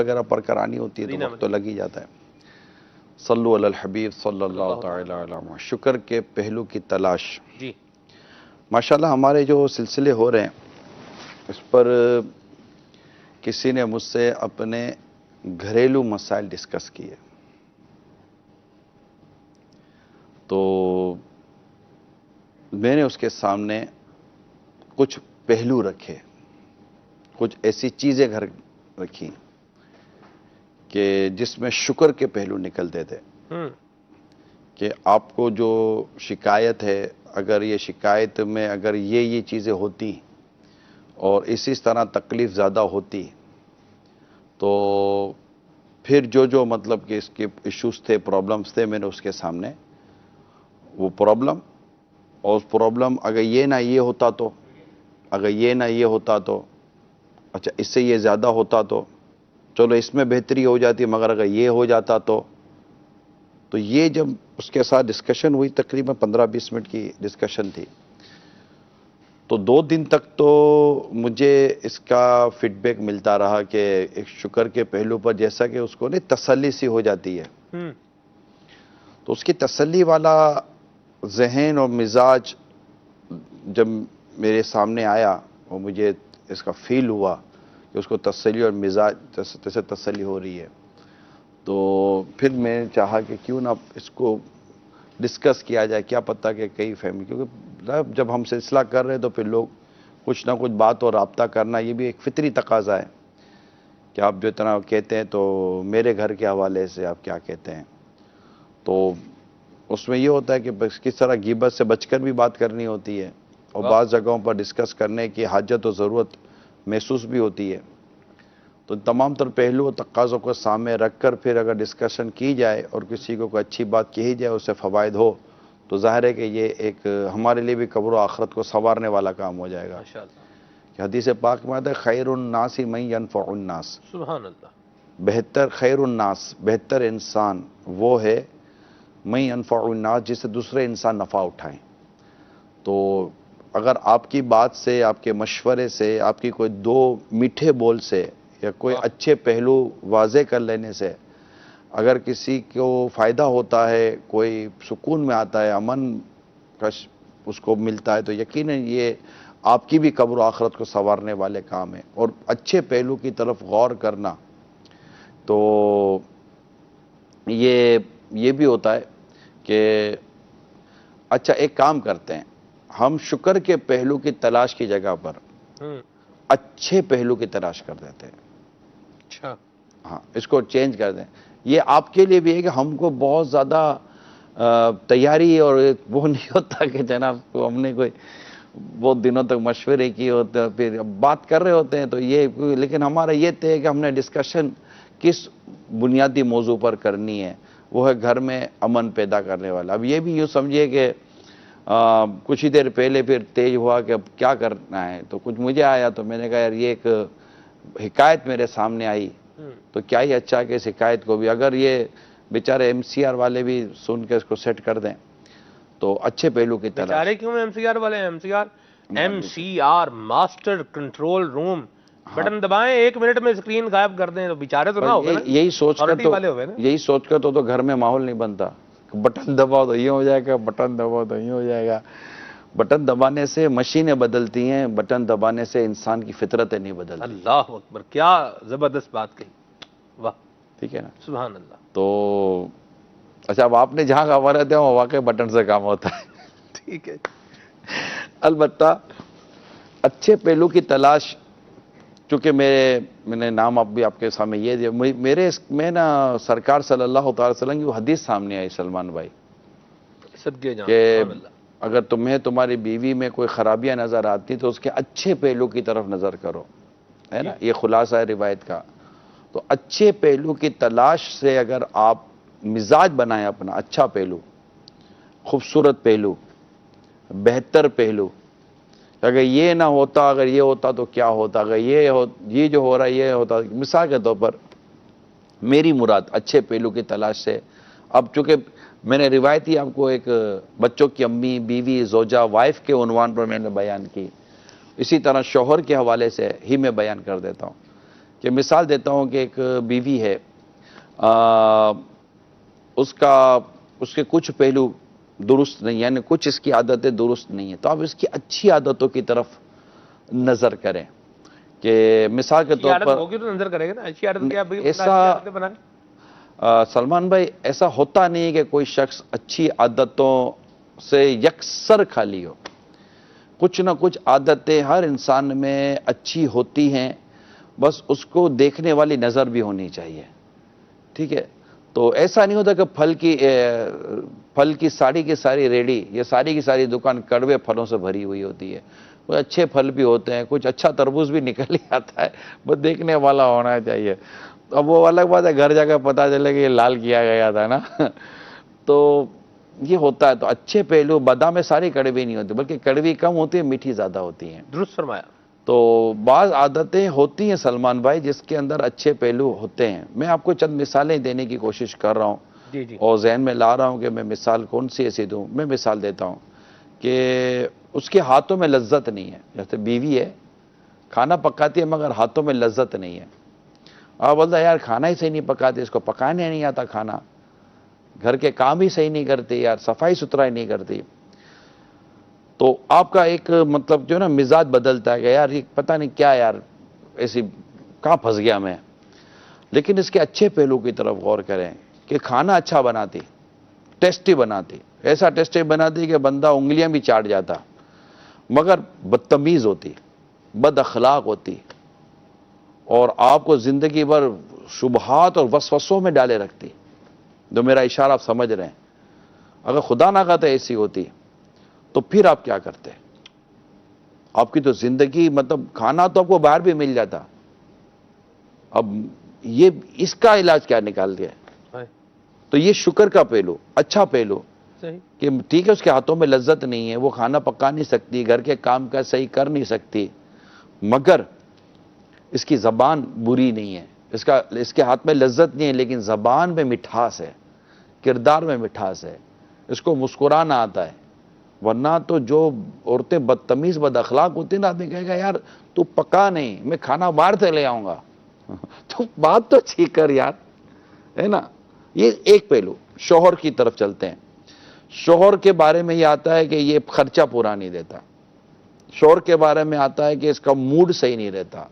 وغیرہ پڑھ کر آنی ہوتی ہے تو وقت تو لگ ہی جاتا ہے. صلو علی الحبیب صلی اللہ تعالی علیہ وسلم. شکر کے پہلو کی تلاش. جی ماشاءاللہ ہمارے جو سلسلے ہو رہے ہیں اس پر کسی نے مجھ سے اپنے گھریلو مسائل ڈسکس کیے تو میں نے اس کے سامنے کچھ پہلو رکھے, کچھ ایسی چیزیں گھر رکھی کہ جس میں شکر کے پہلو نکلتے تھے کہ آپ کو جو شکایت ہے, اگر یہ شکایت میں اگر یہ چیزیں ہوتی اور اسی طرح تکلیف زیادہ ہوتی تو پھر جو مطلب کہ اس کے ایشوز تھے, پرابلمز تھے, میں نے اس کے سامنے وہ پرابلم اور اس پرابلم اگر یہ نہ یہ ہوتا تو, اگر یہ نہ یہ ہوتا تو, اچھا اس سے یہ زیادہ ہوتا تو چلو اس میں بہتری ہو جاتی, مگر اگر یہ ہو جاتا تو یہ جب اس کے ساتھ ڈسکشن ہوئی, تقریباً 15-20 منٹ کی ڈسکشن تھی, تو 2 دن تک تو مجھے اس کا فیڈ بیک ملتا رہا کہ ایک شکر کے پہلو پر جیسا کہ اس کو نہیں تسلی سی ہو جاتی ہے, تو اس کی تسلی والا ذہن اور مزاج جب میرے سامنے آیا اور مجھے اس کا فیل ہوا کہ اس کو تسلی اور مزاج جیسے تسلی ہو رہی ہے, تو پھر میں چاہا کہ کیوں نہ اس کو ڈسکس کیا جائے, کیا پتہ کہ کئی فیملی, کیونکہ جب ہم سلسلہ کر رہے ہیں تو پھر لوگ کچھ نہ کچھ بات اور رابطہ کرنا یہ بھی ایک فطری تقاضا ہے کہ آپ جو اتنا کہتے ہیں تو میرے گھر کے حوالے سے آپ کیا کہتے ہیں, تو اس میں یہ ہوتا ہے کہ کس طرح غیبت سے بچ کر بھی بات کرنی ہوتی ہے اور بعض جگہوں پر ڈسکس کرنے کی حاجت و ضرورت محسوس بھی ہوتی ہے. تو تمام تر پہلو و تقاضوں کو سامنے رکھ کر پھر اگر ڈسکشن کی جائے اور کسی کو کوئی اچھی بات کہی جائے, اس سے فوائد ہو, تو ظاہر ہے کہ یہ ایک ہمارے لیے بھی قبر و آخرت کو سنوارنے والا کام ہو جائے گا. کہ حدیث پاک میں آتا ہے خیر الناس من ینفع الناس, سبحان اللہ, بہتر خیر الناس بہتر انسان وہ ہے من ینفع الناس جس سے دوسرے انسان نفع اٹھائیں. تو اگر آپ کی بات سے, آپ کے مشورے سے, آپ کی کوئی 2 میٹھے بول سے یا کوئی اچھے پہلو واضح کر لینے سے اگر کسی کو فائدہ ہوتا ہے, کوئی سکون میں آتا ہے, امن اس کو ملتا ہے, تو یقیناً یہ آپ کی بھی قبر و آخرت کو سنوارنے والے کام ہیں. اور اچھے پہلو کی طرف غور کرنا تو یہ بھی ہوتا ہے کہ اچھا ایک کام کرتے ہیں, ہم شکر کے پہلو کی تلاش کی جگہ پر اچھے پہلو کی تلاش کر دیتے ہیں. اچھا, ہاں, اس کو چینج کر دیں. یہ آپ کے لیے بھی ہے کہ ہم کو بہت زیادہ تیاری اور وہ نہیں ہوتا کہ جناب ہم نے کوئی بہت دنوں تک مشورے کیے ہوتے ہیں, پھر بات کر رہے ہوتے ہیں تو یہ, لیکن ہمارا یہ طے ہے کہ ہم نے ڈسکشن کس بنیادی موضوع پر کرنی ہے, وہ ہے گھر میں امن پیدا کرنے والا. اب یہ بھی یوں سمجھیے کہ کچھ ہی دیر پہلے پھر تیز ہوا کہ اب کیا کرنا ہے, تو کچھ مجھے آیا تو میں نے کہا یار یہ ایک حکایت میرے سامنے آئی تو کیا ہی اچھا کہ اس حکایت کو بھی اگر یہ بیچارے MCR والے بھی سن کے اس کو سیٹ کر دیں تو اچھے پہلو کی تلاش. بیچارے کیوں ہیں MCR والے؟ MCR master control room, button دبائیں 1 منٹ میں اسکرین غائب کر دیں, تو بیچارے تو نہ ہو گئے نا, یہی سوچ کر تو گھر میں ماحول نہیں بنتا. بٹن دباؤ تو یہ ہو جائے گا, بٹن دباؤ تو یہ ہو جائے گا. بٹن دبانے سے مشینیں بدلتی ہیں, بٹن دبانے سے انسان کی فطرتیں نہیں بدلتی. اللہ اکبر, کیا زبردست بات کہی, واہ, ٹھیک ہے نا. سبحان اللہ. تو اچھا اب آپ نے جہاں کا ہمارا دیا وہ واقعی بٹن سے کام ہوتا ہے. ٹھیک ہے, البتہ اچھے پہلو کی تلاش, چونکہ میں نے نام اب بھی آپ کے سامنے یہ دیا, میں نا سرکار صلی اللہ تعالی وسلم کی وہ حدیث سامنے آئی سلمان بھائی صدقے جان, کہ سبحان اللہ, اگر تمہیں تمہاری بیوی میں کوئی خرابیاں نظر آتی تو اس کے اچھے پہلو کی طرف نظر کرو, ہے نا, یہ خلاصہ ہے روایت کا. تو اچھے پہلو کی تلاش سے اگر آپ مزاج بنائیں اپنا, اچھا پہلو, خوبصورت پہلو, بہتر پہلو, اگر یہ نہ ہوتا, اگر یہ ہوتا تو کیا ہوتا, اگر یہ جو ہو رہا ہے یہ ہوتا. مثال کے طور پر میری مراد اچھے پہلو کی تلاش سے, اب چونکہ میں نے روایتی آپ کو ایک بچوں کی امی, بیوی, زوجہ, وائف کے عنوان پر میں نے بیان کی, اسی طرح شوہر کے حوالے سے ہی میں بیان کر دیتا ہوں کہ مثال دیتا ہوں کہ ایک بیوی ہے، اس کے کچھ پہلو درست نہیں، یعنی کچھ اس کی عادتیں درست نہیں ہیں، تو آپ اس کی اچھی عادتوں کی طرف نظر کریں کہ مثال کے اچھی طور عادت پر ہوگی تو نظر کرے گا نا، اچھی عادت کیا بھائی، ایسا اچھی عادتیں بنائیں. سلمان بھائی ایسا ہوتا نہیں ہے کہ کوئی شخص اچھی عادتوں سے یکسر خالی ہو. کچھ نہ کچھ عادتیں ہر انسان میں اچھی ہوتی ہیں، بس اس کو دیکھنے والی نظر بھی ہونی چاہیے. ٹھیک ہے، تو ایسا نہیں ہوتا کہ پھل کی ساری ریڑھی یا ساری کی ساری دکان کڑوے پھلوں سے بھری ہوئی ہوتی ہے. کچھ اچھے پھل بھی ہوتے ہیں، کچھ اچھا تربوز بھی نکل ہی آتا ہے، بس دیکھنے والا ہونا چاہیے. اب وہ الگ بات ہے، گھر جا کے پتا چلے کہ یہ لال کیا گیا تھا نا. تو یہ ہوتا ہے. تو اچھے پہلو، بادام میں ساری کڑوی نہیں ہوتی، بلکہ کڑوی کم ہوتی ہے، میٹھی زیادہ ہوتی ہیں. درست فرمایا. تو بعض عادتیں ہوتی ہیں سلمان بھائی جس کے اندر اچھے پہلو ہوتے ہیں. میں آپ کو چند مثالیں دینے کی کوشش کر رہا ہوں جی جی اور ذہن میں لا رہا ہوں کہ میں مثال کون سی ایسی دوں. میں مثال دیتا ہوں کہ اس کے ہاتھوں میں لذت نہیں ہے. جیسے بیوی ہے، کھانا پکاتی ہے مگر ہاتھوں میں لذت نہیں ہے. آپ بولتا ہے یار کھانا ہی صحیح نہیں پکاتی، اس کو پکانے نہیں آتا کھانا، گھر کے کام ہی صحیح نہیں کرتی یار، صفائی ستھرائی نہیں کرتی. تو آپ کا ایک مطلب جو ہے نا مزاج بدلتا ہے کہ یار یہ پتہ نہیں کیا یار، ایسی کہاں پھنس گیا میں. لیکن اس کے اچھے پہلو کی طرف غور کریں کہ کھانا اچھا بناتی، ٹیسٹی بناتی، ایسا ٹیسٹی بناتی کہ بندہ انگلیاں بھی چاٹ جاتا، مگر بدتمیز ہوتی، بد اخلاق ہوتی، اور آپ کو زندگی بھر شبہات اور وسوسوں میں ڈالے رکھتی. جو میرا اشارہ آپ سمجھ رہے ہیں. اگر خدا نہ کہتا ایسی ہوتی تو پھر آپ کیا کرتے؟ آپ کی تو زندگی، مطلب کھانا تو آپ کو باہر بھی مل جاتا، اب یہ اس کا علاج کیا نکال دیا؟ تو یہ شکر کا پہلو، اچھا پہلو صحیح. کہ ٹھیک ہے اس کے ہاتھوں میں لذت نہیں ہے، وہ کھانا پکا نہیں سکتی، گھر کے کام کا صحیح کر نہیں سکتی، مگر اس کی زبان بری نہیں ہے، اس کے ہاتھ میں لذت نہیں ہے لیکن زبان میں مٹھاس ہے، کردار میں مٹھاس ہے، اس کو مسکرانا آتا ہے. ورنہ تو جو عورتیں بدتمیز بد اخلاق ہوتی ہیں نا، آدمی کہے گا یار تو پکا نہیں، میں کھانا باہر سے لے آؤں گا. تو بات تو ٹھیک کر یار، ہے نا. یہ ایک پہلو. شوہر کی طرف چلتے ہیں. شوہر کے بارے میں یہ آتا ہے کہ یہ خرچہ پورا نہیں دیتا. شوہر کے بارے میں آتا ہے کہ اس کا موڈ صحیح نہیں رہتا.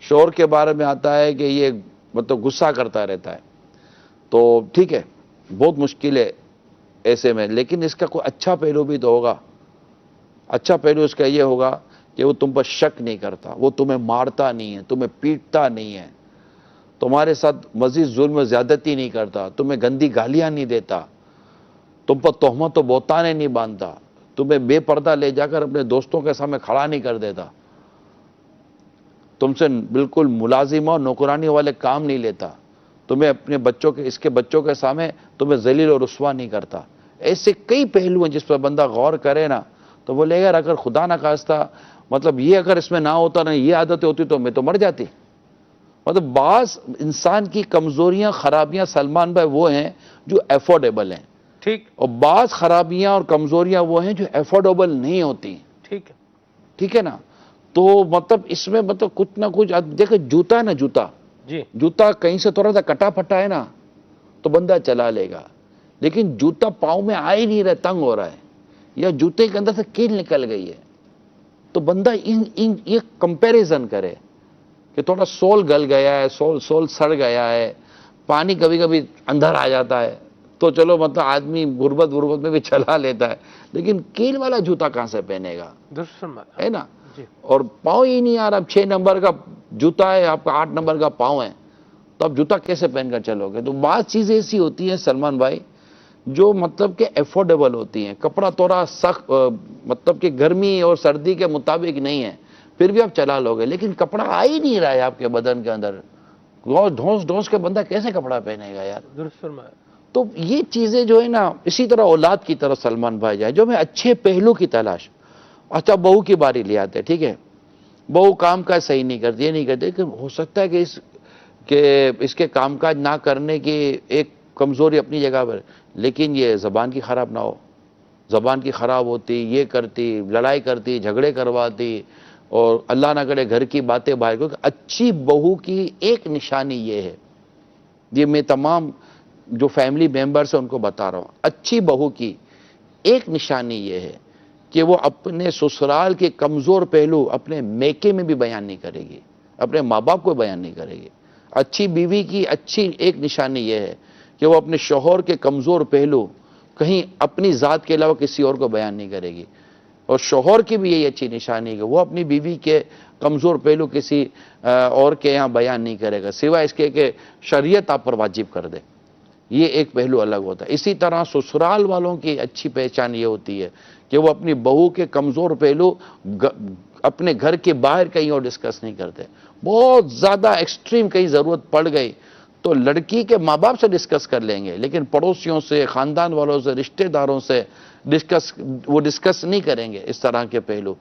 شوہر کے بارے میں آتا ہے کہ یہ مطلب غصہ کرتا رہتا ہے. تو ٹھیک ہے، بہت مشکل ہے ایسے میں، لیکن اس کا کوئی اچھا پہلو بھی تو ہوگا. اچھا پہلو اس کا یہ ہوگا کہ وہ تم پر شک نہیں کرتا، وہ تمہیں مارتا نہیں ہے، تمہیں پیٹتا نہیں ہے، تمہارے ساتھ مزید ظلم و زیادتی نہیں کرتا، تمہیں گندی گالیاں نہیں دیتا، تم پر تہمت و بہتانے نہیں باندھتا، تمہیں بے پردہ لے جا کر اپنے دوستوں کے سامنے کھڑا نہیں کر دیتا، تم سے بالکل ملازمہ اور نوکرانی والے کام نہیں لیتا، تمہیں اپنے اس کے بچوں کے سامنے تمہیں ذلیل اور رسوا نہیں کرتا. ایسے کئی پہلو ہیں جس پر بندہ غور کرے نا تو وہ لے گا اگر خدا نہ خواستہ مطلب یہ اگر اس میں نہ ہوتا نا، یہ عادتیں ہوتی تو میں تو مر جاتی. مطلب بعض انسان کی کمزوریاں خرابیاں سلمان بھائی وہ ہیں جو افورڈیبل ہیں، ٹھیک. اور بعض خرابیاں اور کمزوریاں وہ ہیں جو افورڈیبل نہیں ہوتی. ٹھیک ہے. ٹھیک ہے نا. تو مطلب اس میں مطلب کچھ نہ کچھ دیکھیں، جوتا ہے نا، جی جوتا کہیں سے تھوڑا سا کٹا پھٹا ہے نا تو بندہ چلا لے گا، لیکن جوتا پاؤں میں آ ہی نہیں رہا، تنگ ہو رہا ہے، یا جوتے کے اندر سے کیل نکل گئی ہے، تو بندہ یہ کمپیریزن کرے کہ تھوڑا سول گل گیا ہے، سول سڑ گیا ہے، پانی کبھی کبھی اندر آ جاتا ہے تو چلو مطلب آدمی غربت میں بھی چلا لیتا ہے، لیکن کیل والا جوتا کہاں سے پہنے گا؟ درست فرمایا. ہے نا. جی. اور پاؤں ہی نہیں آ رہا، 6 نمبر کا جوتا ہے آپ کا، 8 نمبر کا پاؤں ہے، تو آپ جوتا کیسے پہن کر چلو گے؟ تو بعض چیزیں ایسی ہوتی ہیں سلمان بھائی جو مطلب کہ افورڈیبل ہوتی ہیں. کپڑا تھوڑا سخت مطلب کہ گرمی اور سردی کے مطابق نہیں ہے، پھر بھی آپ چلا لو گے، لیکن کپڑا آ ہی نہیں رہا ہے آپ کے بدن کے اندر، ڈھونس کے بندہ کیسے کپڑا پہنے گا یار؟ درست فرمایا. تو یہ چیزیں جو ہے نا، اسی طرح اولاد کی طرف سلمان بھائی جائے جو میں اچھے پہلو کی تلاش. اچھا بہو کی باری لے آتے، ٹھیک ہے، بہو کام کاج صحیح نہیں کرتی، یہ نہیں کرتی کہ ہو سکتا ہے کہ اس کے کام کاج نہ کرنے کی ایک کمزوری اپنی جگہ پر، لیکن یہ زبان کی خراب نہ ہو. زبان کی خراب ہوتی، یہ کرتی، لڑائی کرتی، جھگڑے کرواتی، اور اللہ نہ کرے گھر کی باتیں باہر، کیونکہ اچھی بہو کی ایک نشانی یہ ہے، یہ میں تمام جو فیملی ممبرس ہیں ان کو بتا رہا ہوں، اچھی بہو کی ایک نشانی یہ ہے کہ وہ اپنے سسرال کے کمزور پہلو اپنے میکے میں بھی بیان نہیں کرے گی، اپنے ماں باپ کو بیان نہیں کرے گی۔ اچھی بیوی کی اچھی ایک نشانی یہ ہے کہ وہ اپنے شوہر کے کمزور پہلو کہیں اپنی ذات کے علاوہ کسی اور کو بیان نہیں کرے گی، اور شوہر کی بھی یہی اچھی نشانی ہے کہ وہ اپنی بیوی کے کمزور پہلو کسی اور کے یہاں بیان نہیں کرے گا، سوائے اس کے کہ شریعت آپ پر واجب کر دے۔ یہ ایک پہلو الگ ہوتا ہے۔ اسی طرح سسرال والوں کی اچھی پہچان یہ ہوتی ہے کہ وہ اپنی بہو کے کمزور پہلو اپنے گھر کے باہر کہیں اور ڈسکس نہیں کرتے۔ بہت زیادہ ایکسٹریم کہیں ضرورت پڑ گئی تو لڑکی کے ماں باپ سے ڈسکس کر لیں گے، لیکن پڑوسیوں سے، خاندان والوں سے، رشتہ داروں سے وہ ڈسکس نہیں کریں گے اس طرح کے پہلو۔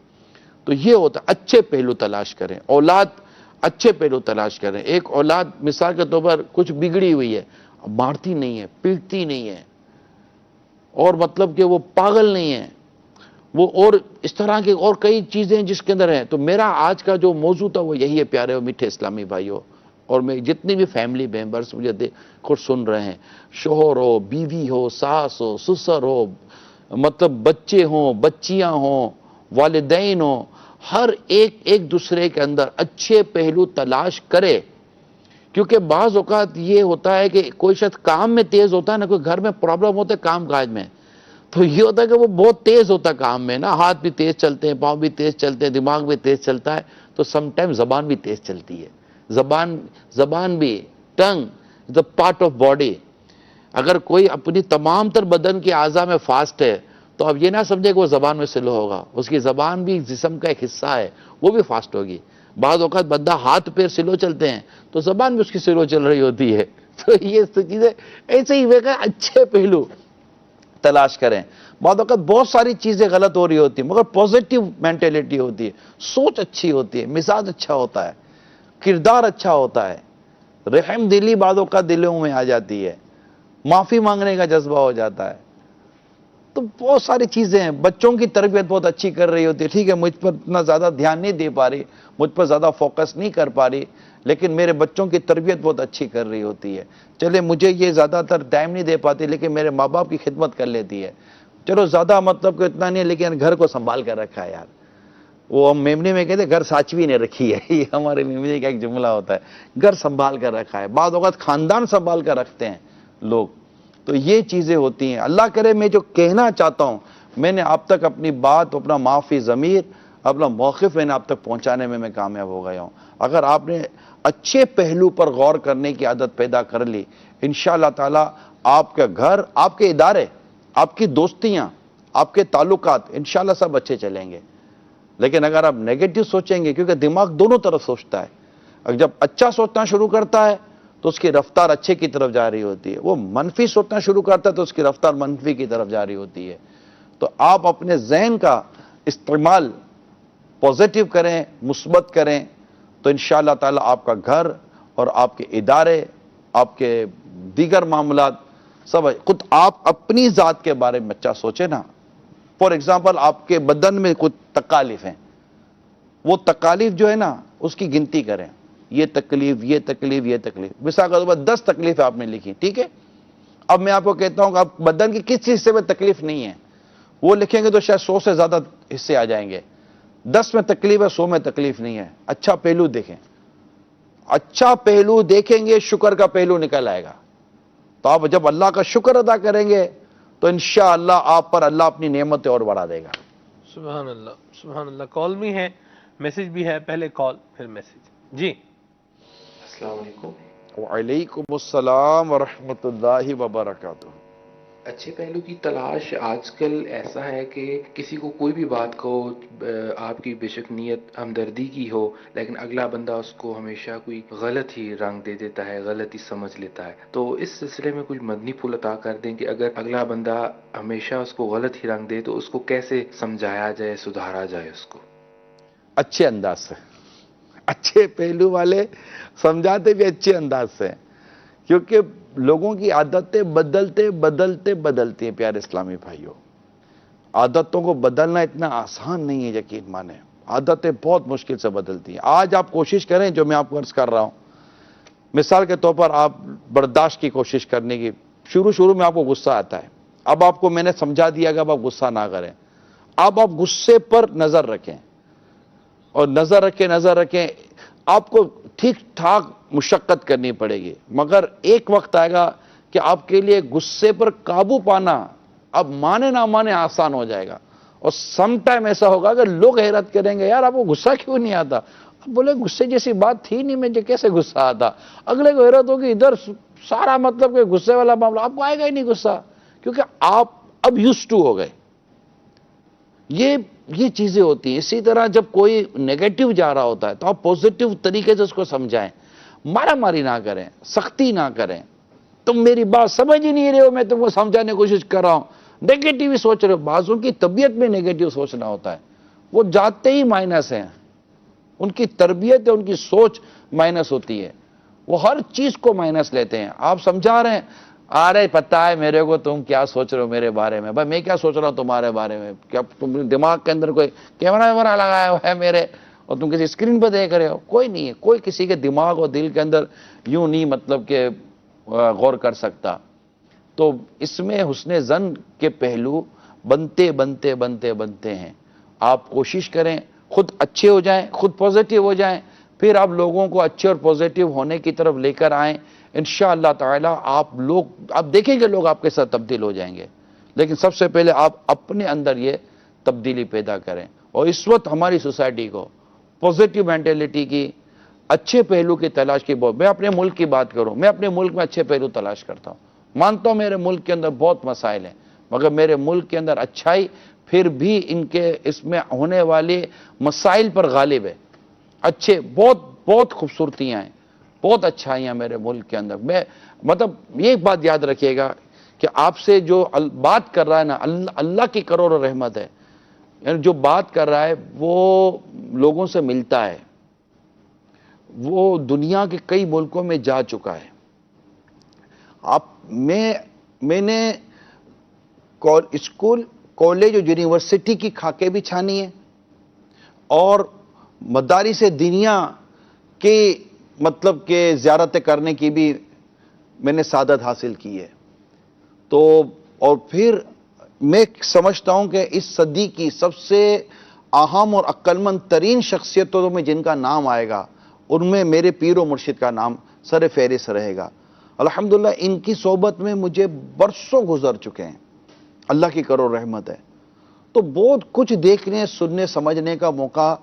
تو یہ ہوتا ہے، اچھے پہلو تلاش کریں، اولاد اچھے پہلو تلاش کریں۔ ایک اولاد مثال کے طور پر کچھ بگڑی ہوئی ہے، مارتی نہیں ہے، پیٹتی نہیں ہے، اور مطلب کہ وہ پاگل نہیں ہے، وہ اور اس طرح کے اور کئی چیزیں جس کے اندر ہیں۔ تو میرا آج کا جو موضوع تھا وہ یہی ہے پیارے اور میٹھے اسلامی بھائیوں، اور میں جتنی بھی فیملی ممبرس مجھے خود سن رہے ہیں، شوہر ہو، بیوی ہو، ساس ہو، سسر ہو، مطلب بچے ہوں، بچیاں ہوں، والدین ہوں، ہر ایک دوسرے کے اندر اچھے پہلو تلاش کرے، کیونکہ بعض اوقات یہ ہوتا ہے کہ کوئی شخص کام میں تیز ہوتا ہے نا، کوئی گھر میں پرابلم ہوتا ہے کام کاج میں، تو یہ ہوتا ہے کہ وہ بہت تیز ہوتا ہے کام میں نا، ہاتھ بھی تیز چلتے ہیں، پاؤں بھی تیز چلتے ہیں، دماغ بھی تیز چلتا ہے، تو سم ٹائم زبان بھی تیز چلتی ہے۔ زبان بھی، ٹنگ دا پارٹ آف باڈی، اگر کوئی اپنی تمام تر بدن کے اعضاء میں فاسٹ ہے تو اب یہ نہ سمجھے کہ وہ زبان میں سلو ہوگا، اس کی زبان بھی جسم کا ایک حصہ ہے، وہ بھی فاسٹ ہوگی۔ بعض اوقات بندہ ہاتھ پیر سلو چلتے ہیں تو زبان بھی اس کی سلو چل رہی ہوتی ہے۔ تو یہ چیزیں ایسے ہی اچھے پہلو تلاش کریں۔ بعض اوقات بہت ساری چیزیں غلط ہو رہی ہوتی ہیں مگر پازیٹیو مینٹیلٹی ہوتی ہے، سوچ اچھی ہوتی ہے، مزاج اچھا ہوتا ہے، کردار اچھا ہوتا ہے، رحم دلی بعض اوقات دلوں میں آ جاتی ہے، معافی مانگنے کا جذبہ ہو جاتا ہے۔ تو بہت ساری چیزیں ہیں، بچوں کی تربیت بہت اچھی کر رہی ہوتی ہے۔ ٹھیک ہے، مجھ پر اتنا زیادہ دھیان نہیں دے پا رہی، مجھ پر زیادہ فوکس نہیں کر پا رہی، لیکن میرے بچوں کی تربیت بہت اچھی کر رہی ہوتی ہے۔ چلے مجھے یہ زیادہ تر ٹائم نہیں دے پاتی، لیکن میرے ماں باپ کی خدمت کر لیتی ہے۔ چلو زیادہ مطلب کہ اتنا نہیں ہے، لیکن گھر کو سنبھال کر رکھا ہے یار۔ وہ ہم میمنی میں کہتے ہیں گھر ساچوی نے رکھی ہے، یہ ہمارے میمنی کا ایک جملہ ہوتا ہے، گھر سنبھال کر رکھا ہے۔ بعض اوقات خاندان سنبھال کر رکھتے ہیں لوگ۔ تو یہ چیزیں ہوتی ہیں۔ اللہ کرے میں جو کہنا چاہتا ہوں، میں نے آپ تک اپنی بات، اپنا معافی ضمیر، اپنا موقف میں نے آپ تک پہنچانے میں کامیاب ہو گیا ہوں۔ اگر آپ نے اچھے پہلو پر غور کرنے کی عادت پیدا کر لی، انشاءاللہ تعالی آپ کا گھر، آپ کے ادارے، آپ کی دوستیاں، آپ کے تعلقات انشاءاللہ سب اچھے چلیں گے۔ لیکن اگر آپ نیگیٹو سوچیں گے، کیونکہ دماغ دونوں طرف سوچتا ہے، اگر جب اچھا سوچنا شروع کرتا ہے تو اس کی رفتار اچھے کی طرف جا رہی ہوتی ہے، وہ منفی سوچنا شروع کرتا ہے تو اس کی رفتار منفی کی طرف جا رہی ہوتی ہے۔ تو آپ اپنے ذہن کا استعمال پازیٹیو کریں، مثبت کریں، تو انشاءاللہ تعالی آپ کا گھر اور آپ کے ادارے، آپ کے دیگر معاملات سب خود آپ اپنی ذات کے بارے میں اچھا سوچیں نا۔ فار ایگزامپل آپ کے بدن میں کچھ تکالیف ہیں، وہ تکالیف جو ہے نا اس کی گنتی کریں، یہ تکلیف، یہ تکلیف، یہ تکلیف، مثال کے طور پر 10 تکلیف آپ نے لکھی، ٹھیک ہے؟ اب میں آپ کو کہتا ہوں کہ آپ بدن کی کس حصے میں تکلیف نہیں ہے، وہ لکھیں گے تو شاید 100 سے زیادہ حصے آ جائیں گے۔ 10 میں تکلیف ہے، 100 میں تکلیف نہیں ہے۔ اچھا پہلو دیکھیں، اچھا پہلو دیکھیں گے، شکر کا پہلو نکل آئے گا۔ تو آپ جب اللہ کا شکر ادا کریں گے تو انشاءاللہ آپ پر اللہ اپنی نعمتیں اور بڑھا دے گا۔ سبحان اللہ، سبحان اللہ۔ کال بھی ہے، میسج بھی ہے، پہلے کال پھر میسج۔ جی السلام علیکم۔ وعلیکم السلام ورحمۃ اللہ وبرکاتہ۔ اچھے پہلو کی تلاش آج کل ایسا ہے کہ کسی کو کوئی بھی بات کہو، آپ کی بے شک نیت ہمدردی کی ہو، لیکن اگلا بندہ اس کو ہمیشہ کوئی غلط ہی رنگ دے دیتا ہے، غلط ہی سمجھ لیتا ہے۔ تو اس سلسلے میں کچھ مدنی پھول عطا کر دیں کہ اگر اگلا بندہ ہمیشہ اس کو غلط ہی رنگ دے تو اس کو کیسے سمجھایا جائے، سدھارا جائے اس کو۔ اچھے انداز سے، اچھے پہلو والے سمجھاتے بھی اچھے انداز سے، کیونکہ لوگوں کی عادتیں بدلتے ہیں پیارے اسلامی بھائیوں۔ عادتوں کو بدلنا اتنا آسان نہیں ہے، یقین مانیں۔ عادتیں بہت مشکل سے بدلتی ہیں. آج آپ کوشش کریں, جو میں آپ کو عرض کر رہا ہوں, مثال کے طور پر آپ برداشت کی کوشش کرنے کی, شروع میں آپ کو غصہ آتا ہے, اب آپ کو میں نے سمجھا دیا کہ اب آپ غصہ نہ کریں, اب آپ غصے پر نظر رکھیں, اور نظر رکھیں, آپ کو ٹھیک ٹھاک مشقت کرنی پڑے گی, مگر ایک وقت آئے گا کہ آپ کے لیے غصے پر قابو پانا اب مانے نہ مانے آسان ہو جائے گا. اور سم ٹائم ایسا ہوگا کہ لوگ حیرت کریں گے, یار آپ کو غصہ کیوں نہیں آتا؟ اب بولے غصے جیسی بات تھی نہیں, مجھے کیسے غصہ آتا؟ اگلے کو حیرت ہوگی, ادھر سارا مطلب کہ غصے والا معاملہ, آپ کو آئے گا ہی نہیں غصہ, کیونکہ آپ اب یوزڈ ٹو ہو گئے. یہ چیزیں ہوتی ہیں. اسی طرح جب کوئی نیگیٹو جا رہا ہوتا ہے تو آپ پوزیٹو طریقے سے اس کو سمجھائیں, مارا ماری نہ کریں, سختی نہ کریں. تم میری بات سمجھ ہی نہیں رہے ہو, میں تم کو سمجھانے کی کوشش کر رہا ہوں, نیگیٹو سوچ رہے ہو. بعضوں کی طبیعت میں نیگیٹو سوچنا ہوتا ہے, وہ جاتے ہی مائنس ہیں, ان کی تربیت ان کی سوچ مائنس ہوتی ہے, وہ ہر چیز کو مائنس لیتے ہیں. آپ سمجھا رہے ہیں, ارے پتہ ہے میرے کو تم کیا سوچ رہے ہو میرے بارے میں, بھائی میں کیا سوچ رہا ہوں تمہارے بارے میں, کیا تم دماغ کے اندر کوئی کیمرہ لگایا ہوا ہے میرے, اور تم کسی اسکرین پہ دیکھ رہے ہو؟ کوئی نہیں ہے, کوئی کسی کے دماغ اور دل کے اندر یوں نہیں مطلب کہ غور کر سکتا. تو اس میں حسن ظن کے پہلو بنتے ہیں. آپ کوشش کریں خود اچھے ہو جائیں, خود پوزیٹو ہو جائیں, پھر آپ لوگوں کو اچھے اور پوزیٹو ہونے کی طرف لے کر آئیں. انشاءاللہ تعالی آپ دیکھیں گے لوگ آپ کے ساتھ تبدیل ہو جائیں گے. لیکن سب سے پہلے آپ اپنے اندر یہ تبدیلی پیدا کریں. اور اس وقت ہماری سوسائٹی کو پوزیٹو مینٹلٹی کی, اچھے پہلو کی تلاش کی میں اپنے ملک کی بات کروں, میں اپنے ملک میں اچھے پہلو تلاش کرتا ہوں. مانتا ہوں میرے ملک کے اندر بہت مسائل ہیں, مگر میرے ملک کے اندر اچھائی پھر بھی اس میں ہونے والے مسائل پر غالب ہے. اچھے بہت خوبصورتیاں ہیں, بہت اچھائیاں میرے ملک کے اندر. میں مطلب یہ بات یاد رکھیے گا کہ آپ سے جو بات کر رہا ہے نا, اللہ کی کروڑوں رحمت ہے. یعنی جو بات کر رہا ہے وہ لوگوں سے ملتا ہے, وہ دنیا کے کئی ملکوں میں جا چکا ہے. میں نے اسکول, کالج اور یونیورسٹی کی خاکیں بھی چھانی ہیں, اور مدارس دینیا کی مطلب کہ زیارتیں کرنے کی بھی میں نے سعادت حاصل کی ہے. تو اور پھر میں سمجھتا ہوں کہ اس صدی کی سب سے اہم اور عقلمند ترین شخصیتوں میں جن کا نام آئے گا, ان میں میرے پیر و مرشد کا نام سر فہرست رہے گا. الحمدللہ ان کی صحبت میں مجھے برسوں گزر چکے ہیں, اللہ کی کروڑ رحمت ہے. تو بہت کچھ دیکھنے, سننے, سمجھنے کا موقع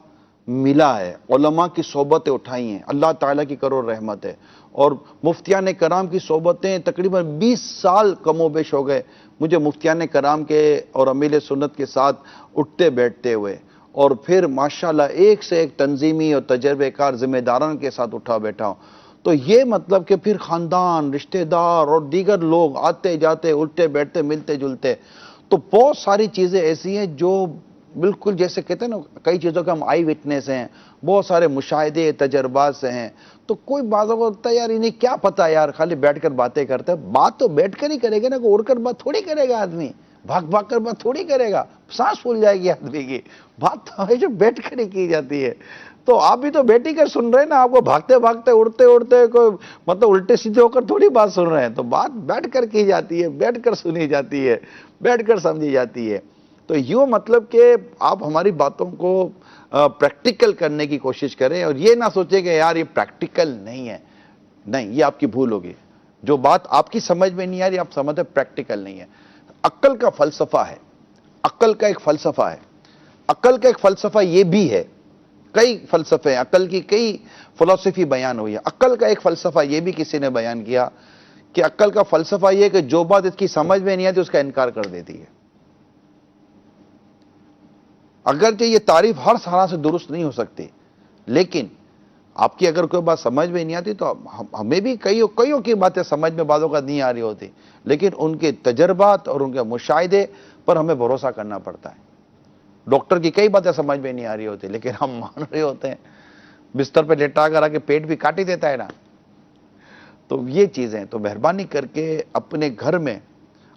ملا ہے. علماء کی صحبتیں اٹھائی ہیں, اللہ تعالیٰ کی کروڑ رحمت ہے. اور مفتیان کرام کی صحبتیں تقریباً 20 سال کم و بیش ہو گئے مجھے مفتیان کرام کے اور امیل سنت کے ساتھ اٹھتے بیٹھتے ہوئے. اور پھر ماشاءاللہ ایک سے ایک تنظیمی اور تجربہ کار ذمہ داران کے ساتھ اٹھا بیٹھا ہوں. تو یہ مطلب کہ پھر خاندان, رشتہ دار اور دیگر لوگ آتے جاتے, اٹھتے بیٹھتے, ملتے جلتے. تو بہت ساری چیزیں ایسی ہیں جو بالکل جیسے کہتے ہیں نا, کئی چیزوں کے ہم آئی وٹنس ہیں, بہت سارے مشاہدے تجربات سے ہیں. تو کوئی بازوں کو ہوتا ہے یار انہیں کیا پتا یار, خالی بیٹھ کر باتیں کرتے ہیں. بات تو بیٹھ کر ہی کرے گا نا, کہ اڑ کر بات تھوڑی کرے گا آدمی, بھاگ کر بات تھوڑی کرے گا, سانس پھول جائے گی آدمی کی. بات تو ہمیشہ بیٹھ کر ہی کی جاتی ہے. تو آپ بھی تو بیٹھ ہی کر سن رہے ہیں نا, آپ کو بھاگتے اڑتے کوئی مطلب الٹے سیدھے ہو کر تھوڑی بات سن رہے ہیں. تو بات بیٹھ کر کی جاتی ہے, بیٹھ کر سنی جاتی ہے, بیٹھ کر سمجھی جاتی ہے. تو یوں مطلب کہ آپ ہماری باتوں کو پریکٹیکل کرنے کی کوشش کریں, اور یہ نہ سوچیں کہ یار یہ پریکٹیکل نہیں ہے. نہیں, یہ آپ کی بھول ہوگی. جو بات آپ کی سمجھ میں نہیں آ رہی, آپ سمجھتے پریکٹیکل نہیں ہے. عقل کا فلسفہ ہے, عقل کا ایک فلسفہ ہے. عقل کا ایک فلسفہ یہ بھی ہے, کئی فلسفے ہیں, عقل کی کئی فلسفی بیان ہوئی ہے. عقل کا ایک فلسفہ یہ بھی کسی نے بیان کیا کہ عقل کا فلسفہ یہ کہ جو بات اس کی سمجھ میں نہیں آتی اس کا انکار کر دیتی ہے. اگرچہ یہ تعریف ہر طرح سے درست نہیں ہو سکتی, لیکن آپ کی اگر کوئی بات سمجھ میں نہیں آتی تو ہمیں بھی کئیوں کی باتیں سمجھ میں بعضوں کا نہیں آ رہی ہوتی, لیکن ان کے تجربات اور ان کے مشاہدے پر ہمیں بھروسہ کرنا پڑتا ہے. ڈاکٹر کی کئی باتیں سمجھ میں نہیں آ رہی ہوتی, لیکن ہم مان رہے ہوتے ہیں. بستر پہ لیٹا کر آ کے پیٹ بھی کاٹ ہی دیتا ہے نا. تو یہ چیزیں, تو مہربانی کر کے اپنے گھر میں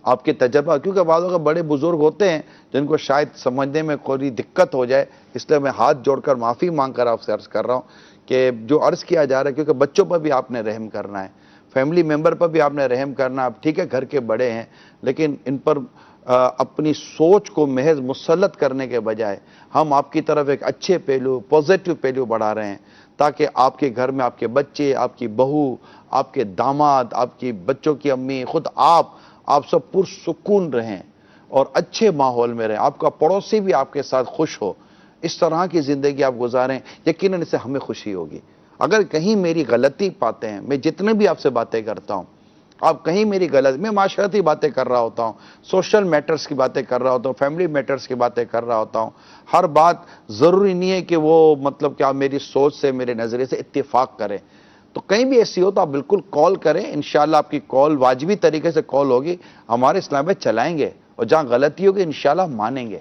آپ کے تجربہ، کیونکہ بعض اوقات بڑے بزرگ ہوتے ہیں جن کو شاید سمجھنے میں کوئی دقت ہو جائے، اس لیے میں ہاتھ جوڑ کر معافی مانگ کر آپ سے عرض کر رہا ہوں کہ جو عرض کیا جا رہا ہے، کیونکہ بچوں پر بھی آپ نے رحم کرنا ہے، فیملی ممبر پر بھی آپ نے رحم کرنا ہے. اب ٹھیک ہے گھر کے بڑے ہیں، لیکن ان پر اپنی سوچ کو محض مسلط کرنے کے بجائے ہم آپ کی طرف ایک اچھے پہلو، پوزیٹو پہلو بڑھا رہے ہیں، تاکہ آپ کے گھر میں آپ کے بچے، آپ کی بہو، آپ کے داماد، آپ کی بچوں کی امی، خود آپ سب پرسکون رہیں اور اچھے ماحول میں رہیں، آپ کا پڑوسی بھی آپ کے ساتھ خوش ہو. اس طرح کی زندگی آپ گزاریں، یقیناً اس سے ہمیں خوشی ہوگی. اگر کہیں میری غلطی پاتے ہیں، میں جتنے بھی آپ سے باتیں کرتا ہوں، آپ کہیں میری غلط، میں معاشرتی باتیں کر رہا ہوتا ہوں، سوشل میٹرز کی باتیں کر رہا ہوتا ہوں، فیملی میٹرز کی باتیں کر رہا ہوتا ہوں، ہر بات ضروری نہیں ہے کہ وہ مطلب کہ آپ میری سوچ سے، میرے نظریے سے اتفاق کریں. تو کہیں بھی ایسی ہو تو آپ بالکل کال کریں، انشاءاللہ آپ کی کال واجبی طریقے سے کال ہوگی، ہمارے اسلام میں چلائیں گے، اور جہاں غلطی ہوگی انشاءاللہ مانیں گے.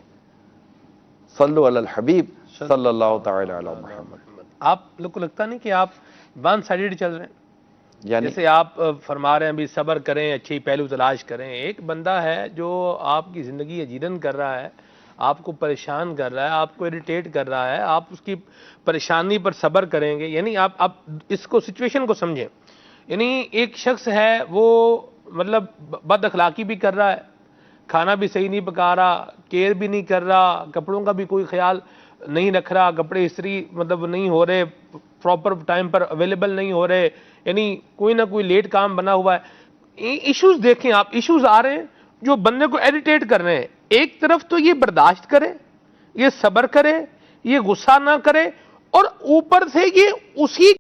صلو علی الحبیب صلی اللہ تعالی علی محمد. آپ لوگ کو لگتا نہیں کہ آپ ون سائیڈڈ چل رہے ہیں؟ یعنی جیسے آپ فرما رہے ہیں بھی صبر کریں، اچھی پہلو تلاش کریں. ایک بندہ ہے جو آپ کی زندگی اجیرن کر رہا ہے، آپ کو پریشان کر رہا ہے، آپ کو اریٹیٹ کر رہا ہے، آپ اس کی پریشانی پر صبر کریں گے. یعنی آپ اس کو سچویشن کو سمجھیں. یعنی ایک شخص ہے وہ مطلب بد اخلاقی بھی کر رہا ہے، کھانا بھی صحیح نہیں پکا رہا، کیئر بھی نہیں کر رہا، کپڑوں کا بھی کوئی خیال نہیں رکھ رہا، کپڑے استری مطلب نہیں ہو رہے، پراپر ٹائم پر اویلیبل نہیں ہو رہے، یعنی کوئی نہ کوئی لیٹ کام بنا ہوا ہے. ایشوز دیکھیں آپ، ایشوز آ رہے ہیں جو بندے کو ایریٹیٹ کر رہے ہیں. ایک طرف تو یہ برداشت کرے، یہ صبر کرے، یہ غصہ نہ کرے، اور اوپر سے یہ اسی